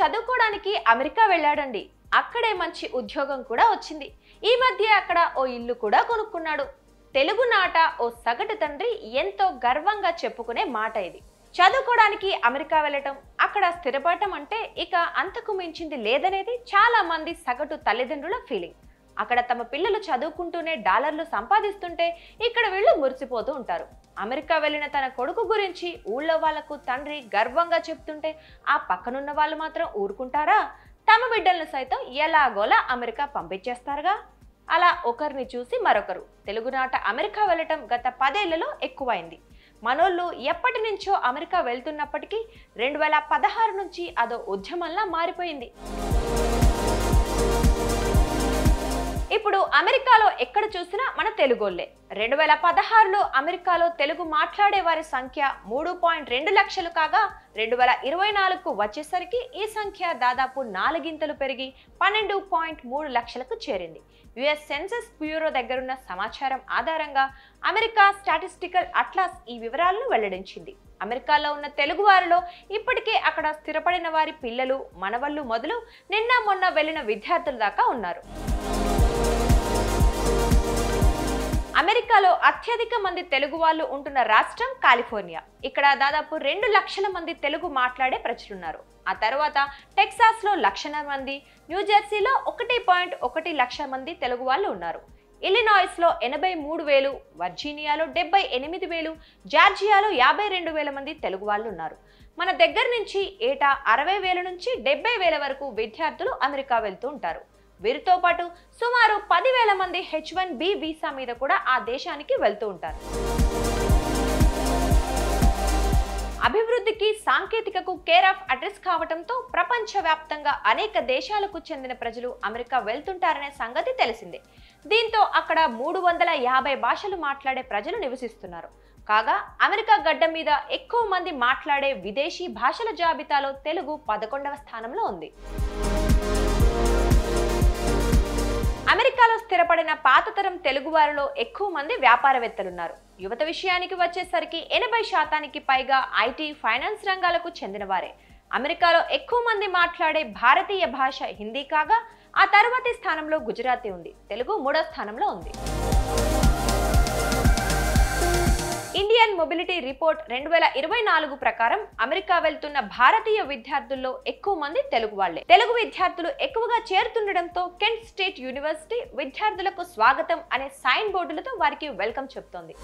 చదువుకోవడానికి అమెరికా వెళ్ళాడండి. అక్కడే మంచి ఉద్యోగం కూడా వచ్చింది. ఈ మధ్య అక్కడ ఓ ఇల్లు కూడా కొనుక్కున్నాడు. తెలుగునాట ఓ సగటు తండ్రి ఎంతో గర్వంగా చెప్పుకునే మాట ఇది. చదువుకోవడానికి అమెరికా వెళ్ళటం, అక్కడ స్థిరపడటం అంటే ఇక అంతకు మించింది లేదనేది చాలా మంది సగటు తల్లిదండ్రుల ఫీలింగ్. అక్కడ తమ పిల్లలు చదువుకుంటూనే డాలర్లు సంపాదిస్తుంటే ఇక్కడ వీళ్ళు మురిసిపోతూ ఉంటారు. అమెరికా వెళ్ళిన తన కొడుకు గురించి ఊళ్ళో వాళ్లకు తండ్రి గర్వంగా చెప్తుంటే ఆ పక్కనున్న వాళ్ళు మాత్రం ఊరుకుంటారా? తమ బిడ్డలను సైతం ఎలాగోలా అమెరికా పంపించేస్తారుగా. అలా ఒకరిని చూసి మరొకరు తెలుగునాట అమెరికా వెళ్ళటం గత 10 ఏళ్లలో ఎక్కువైంది. మనోళ్ళు ఎప్పటి నుంచో అమెరికా వెళ్తున్నప్పటికీ 2016 నుంచి అదో ఉద్యమంలా మారిపోయింది. ఇప్పుడు అమెరికాలో ఎక్కడ చూసినా మన తెలుగోళ్లే. 2016లో అమెరికాలో తెలుగు మాట్లాడే వారి సంఖ్య 3.2 లక్షలు కాగా 2024కు వచ్చేసరికి ఈ సంఖ్య దాదాపు 4 గింతలు పెరిగి 12.3 లక్షలకు చేరింది. యుఎస్ సెన్సస్ బ్యూరో దగ్గరున్న సమాచారం ఆధారంగా అమెరికా స్టాటిస్టికల్ అట్లాస్ ఈ వివరాలను వెల్లడించింది. అమెరికాలో ఉన్న తెలుగు వారిలో ఇప్పటికే అక్కడ స్థిరపడిన వారి పిల్లలు, మనవళ్ళు మొదలు నిన్న మొన్న వెళ్లిన విద్యార్థుల దాకా ఉన్నారు. అమెరికాలో అత్యధిక మంది తెలుగు వాళ్ళు ఉంటున్న రాష్ట్రం కాలిఫోర్నియా. ఇక్కడ దాదాపు 2 లక్షల మంది తెలుగు మాట్లాడే ప్రజలున్నారు. ఆ తర్వాత టెక్సాస్ లో 1,00,000 మంది, న్యూజెర్సీలో 1.1 లక్ష మంది తెలుగు వాళ్ళు ఉన్నారు. ఇలినాయిస్ లో 83,000, వర్జీనియాలో 78,000, జార్జియాలో 52,000 మంది తెలుగు వాళ్ళు ఉన్నారు. మన దగ్గర నుంచి ఏటా 60,000 నుంచి 70,000 వరకు విద్యార్థులు అమెరికా వెళ్తూ ఉంటారు. వీరితో పాటు సుమారు 10,000 మంది H1B వీసా మీద కూడా ఆ దేశానికి వెళ్తూ ఉంటారు. అభివృద్ధికి, సాంకేతికకు కేర్ ఆఫ్ అడ్రస్ కావటంతో ప్రపంచవ్యాప్తంగా అనేక దేశాలకు చెందిన ప్రజలు అమెరికా వెళ్తుంటారనే సంగతి తెలిసిందే. దీంతో అక్కడ 350 భాషలు మాట్లాడే ప్రజలు నివసిస్తున్నారు. కాగా అమెరికా గడ్డ మీద ఎక్కువ మంది మాట్లాడే విదేశీ భాషల జాబితాలో తెలుగు 11వ స్థానంలో ఉంది. అమెరికాలో స్థిరపడిన పాతతరం తెలుగు వారిలో ఎక్కువ మంది వ్యాపారవేత్తలున్నారు. యువత విషయానికి వచ్చేసరికి 80% పైగా ఐటీ, ఫైనాన్స్ రంగాలకు చెందిన వారే. అమెరికాలో ఎక్కువ మంది మాట్లాడే భారతీయ భాష హిందీ కాగా ఆ తర్వాతి స్థానంలో గుజరాతీ ఉంది. తెలుగు 3వ స్థానంలో ఉంది. ఇండియన్ మొబిలిటీ రిపోర్ట్ 2024 ప్రకారం అమెరికా వెళ్తున్న భారతీయ విద్యార్థుల్లో ఎక్కువ మంది తెలుగు వాళ్లే. తెలుగు విద్యార్థులు ఎక్కువగా చేరుతుండటంతో కెంట్ స్టేట్ యూనివర్సిటీ విద్యార్థులకు స్వాగతం అనే సైన్ బోర్డులతో వారికి వెల్కమ్ చెప్తోంది.